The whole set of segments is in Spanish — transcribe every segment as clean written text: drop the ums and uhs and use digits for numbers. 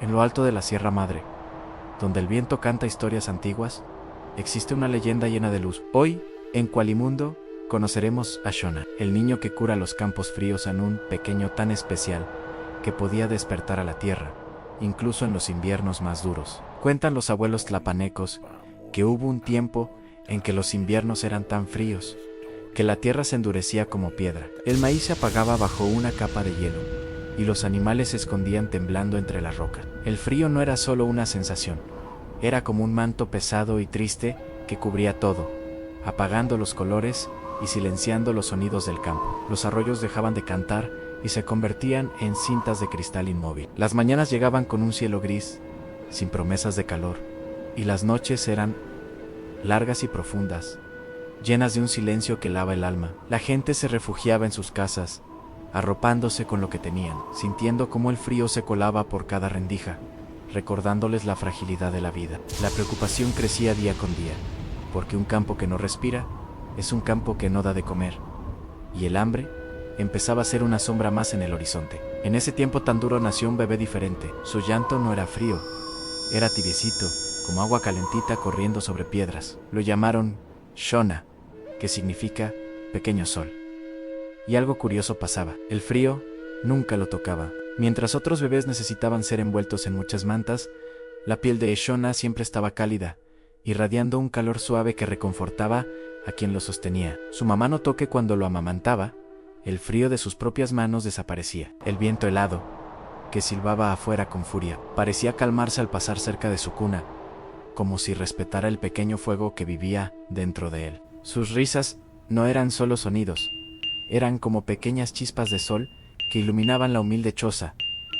En lo alto de la Sierra Madre, donde el viento canta historias antiguas, existe una leyenda llena de luz. Hoy, en Cualimundo, conoceremos a Shona, el niño que cura los campos fríos en un pequeño tan especial que podía despertar a la tierra, incluso en los inviernos más duros. Cuentan los abuelos tlapanecos que hubo un tiempo en que los inviernos eran tan fríos que la tierra se endurecía como piedra. El maíz se apagaba bajo una capa de hielo y los animales se escondían temblando entre la roca. El frío no era solo una sensación, era como un manto pesado y triste que cubría todo, apagando los colores y silenciando los sonidos del campo. Los arroyos dejaban de cantar y se convertían en cintas de cristal inmóvil. Las mañanas llegaban con un cielo gris, sin promesas de calor, y las noches eran largas y profundas, llenas de un silencio que helaba el alma. La gente se refugiaba en sus casas, arropándose con lo que tenían, sintiendo cómo el frío se colaba por cada rendija, recordándoles la fragilidad de la vida. La preocupación crecía día con día, porque un campo que no respira es un campo que no da de comer, y el hambre empezaba a ser una sombra más en el horizonte. En ese tiempo tan duro nació un bebé diferente. Su llanto no era frío, era tibiecito, como agua calentita corriendo sobre piedras. Lo llamaron Shona, que significa pequeño sol. Y algo curioso pasaba. El frío nunca lo tocaba. Mientras otros bebés necesitaban ser envueltos en muchas mantas, la piel de Shona siempre estaba cálida, irradiando un calor suave que reconfortaba a quien lo sostenía. Su mamá notó que cuando lo amamantaba, el frío de sus propias manos desaparecía. El viento helado, que silbaba afuera con furia, parecía calmarse al pasar cerca de su cuna, como si respetara el pequeño fuego que vivía dentro de él. Sus risas no eran solo sonidos, eran como pequeñas chispas de sol que iluminaban la humilde choza,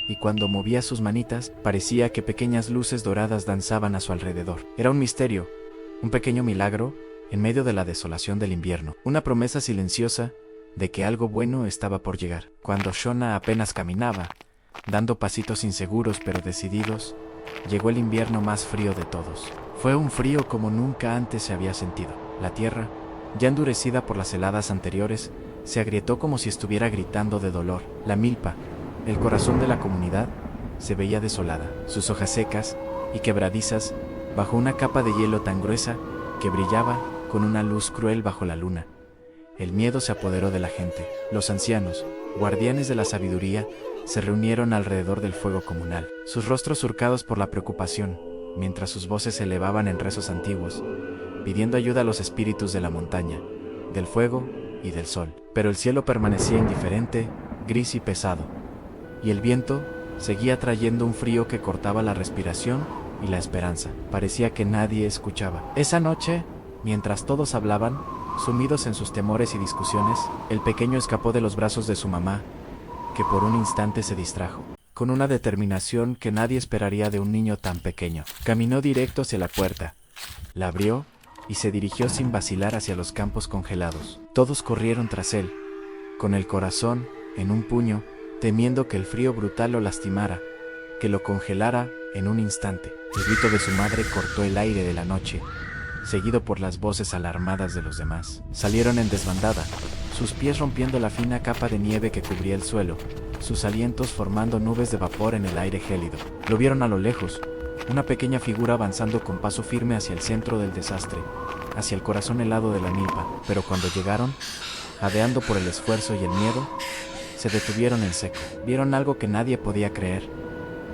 y cuando movía sus manitas, parecía que pequeñas luces doradas danzaban a su alrededor. Era un misterio, un pequeño milagro, en medio de la desolación del invierno, una promesa silenciosa de que algo bueno estaba por llegar. Cuando Shona apenas caminaba, dando pasitos inseguros pero decididos, llegó el invierno más frío de todos. Fue un frío como nunca antes se había sentido. La tierra, ya endurecida por las heladas anteriores, se agrietó como si estuviera gritando de dolor. La milpa, el corazón de la comunidad, se veía desolada, sus hojas secas y quebradizas bajo una capa de hielo tan gruesa que brillaba con una luz cruel bajo la luna. El miedo se apoderó de la gente. Los ancianos, guardianes de la sabiduría, se reunieron alrededor del fuego comunal, sus rostros surcados por la preocupación, mientras sus voces se elevaban en rezos antiguos, pidiendo ayuda a los espíritus de la montaña, del fuego y del sol. Pero el cielo permanecía indiferente, gris y pesado, y el viento seguía trayendo un frío que cortaba la respiración y la esperanza. Parecía que nadie escuchaba. Esa noche, mientras todos hablaban, sumidos en sus temores y discusiones, el pequeño escapó de los brazos de su mamá, que por un instante se distrajo. Con una determinación que nadie esperaría de un niño tan pequeño, caminó directo hacia la puerta, la abrió y se dirigió sin vacilar hacia los campos congelados. Todos corrieron tras él, con el corazón en un puño, temiendo que el frío brutal lo lastimara, que lo congelara en un instante. El grito de su madre cortó el aire de la noche, seguido por las voces alarmadas de los demás. Salieron en desbandada, sus pies rompiendo la fina capa de nieve que cubría el suelo, sus alientos formando nubes de vapor en el aire gélido. Lo vieron a lo lejos, una pequeña figura avanzando con paso firme hacia el centro del desastre, hacia el corazón helado de la milpa. Pero cuando llegaron, jadeando por el esfuerzo y el miedo, se detuvieron en seco. Vieron algo que nadie podía creer,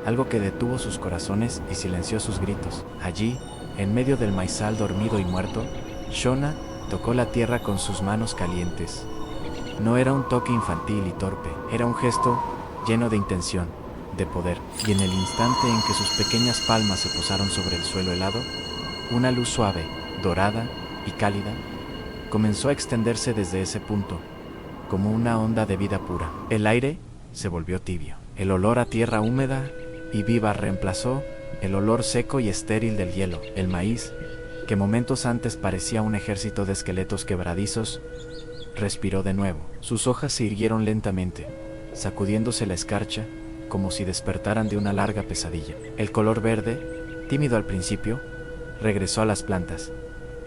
algo que detuvo sus corazones y silenció sus gritos. Allí, en medio del maizal dormido y muerto, Shona tocó la tierra con sus manos calientes. No era un toque infantil y torpe, era un gesto lleno de intención, de poder. Y en el instante en que sus pequeñas palmas se posaron sobre el suelo helado, una luz suave, dorada y cálida, comenzó a extenderse desde ese punto, como una onda de vida pura. El aire se volvió tibio. El olor a tierra húmeda y viva reemplazó el olor seco y estéril del hielo. El maíz, que momentos antes parecía un ejército de esqueletos quebradizos, respiró de nuevo. Sus hojas se irguieron lentamente, sacudiéndose la escarcha, como si despertaran de una larga pesadilla. El color verde, tímido al principio, regresó a las plantas.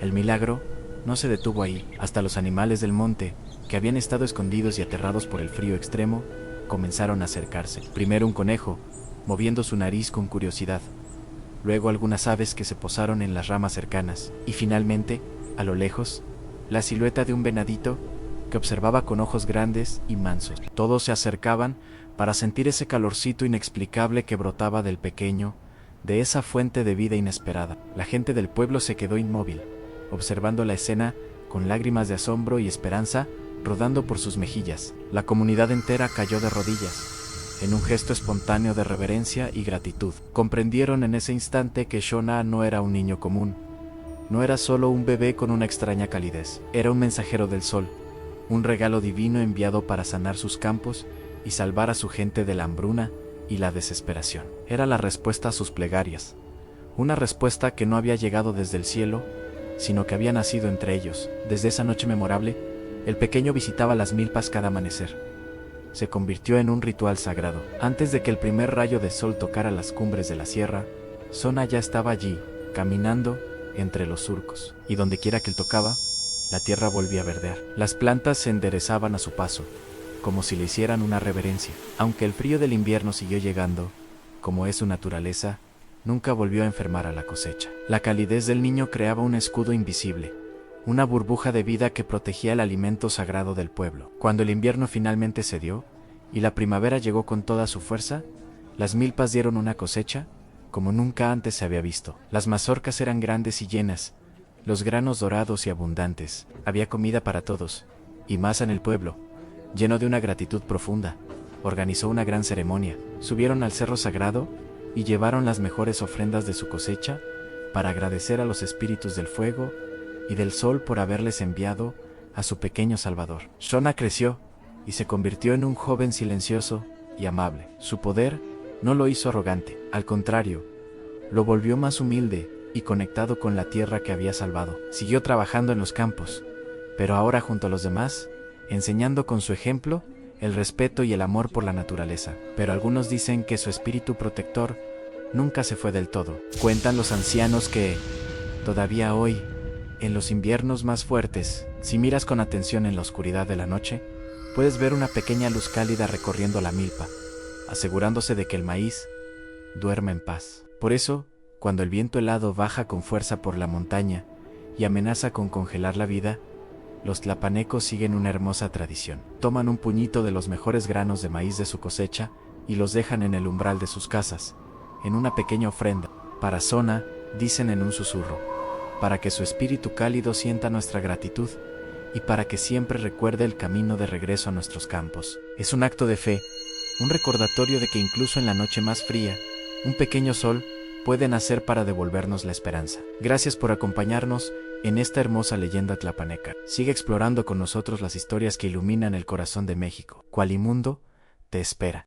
El milagro no se detuvo ahí. Hasta los animales del monte, que habían estado escondidos y aterrados por el frío extremo, comenzaron a acercarse. Primero un conejo, moviendo su nariz con curiosidad. Luego algunas aves que se posaron en las ramas cercanas. Y finalmente, a lo lejos, la silueta de un venadito que observaba con ojos grandes y mansos. Todos se acercaban para sentir ese calorcito inexplicable que brotaba del pequeño, de esa fuente de vida inesperada. La gente del pueblo se quedó inmóvil, observando la escena con lágrimas de asombro y esperanza rodando por sus mejillas. La comunidad entera cayó de rodillas, en un gesto espontáneo de reverencia y gratitud. Comprendieron en ese instante que Shona no era un niño común, no era solo un bebé con una extraña calidez, era un mensajero del sol, un regalo divino enviado para sanar sus campos y salvar a su gente de la hambruna y la desesperación. Era la respuesta a sus plegarias, una respuesta que no había llegado desde el cielo, sino que había nacido entre ellos. Desde esa noche memorable, el pequeño visitaba las milpas cada amanecer. Se convirtió en un ritual sagrado. Antes de que el primer rayo de sol tocara las cumbres de la sierra, Shona ya estaba allí, caminando entre los surcos, y dondequiera que él tocaba, la tierra volvía a verdear. Las plantas se enderezaban a su paso, como si le hicieran una reverencia. Aunque el frío del invierno siguió llegando, como es su naturaleza, nunca volvió a enfermar a la cosecha. La calidez del niño creaba un escudo invisible, una burbuja de vida que protegía el alimento sagrado del pueblo. Cuando el invierno finalmente cedió, y la primavera llegó con toda su fuerza, las milpas dieron una cosecha como nunca antes se había visto. Las mazorcas eran grandes y llenas, los granos dorados y abundantes. Había comida para todos, y más en el pueblo, lleno de una gratitud profunda. Organizó una gran ceremonia, subieron al cerro sagrado y llevaron las mejores ofrendas de su cosecha para agradecer a los espíritus del fuego y del sol por haberles enviado a su pequeño salvador. Shona creció y se convirtió en un joven silencioso y amable. Su poder no lo hizo arrogante, al contrario, lo volvió más humilde y conectado con la tierra que había salvado. Siguió trabajando en los campos, pero ahora junto a los demás, enseñando con su ejemplo el respeto y el amor por la naturaleza. Pero algunos dicen que su espíritu protector nunca se fue del todo. Cuentan los ancianos que, todavía hoy, en los inviernos más fuertes, si miras con atención en la oscuridad de la noche, puedes ver una pequeña luz cálida recorriendo la milpa, asegurándose de que el maíz duerma en paz. Por eso, cuando el viento helado baja con fuerza por la montaña y amenaza con congelar la vida, los tlapanecos siguen una hermosa tradición. Toman un puñito de los mejores granos de maíz de su cosecha y los dejan en el umbral de sus casas, en una pequeña ofrenda. Para Shona, dicen en un susurro, para que su espíritu cálido sienta nuestra gratitud y para que siempre recuerde el camino de regreso a nuestros campos. Es un acto de fe, un recordatorio de que incluso en la noche más fría, un pequeño sol puede nacer para devolvernos la esperanza. Gracias por acompañarnos en esta hermosa leyenda tlapaneca. Sigue explorando con nosotros las historias que iluminan el corazón de México. Cualimundo te espera.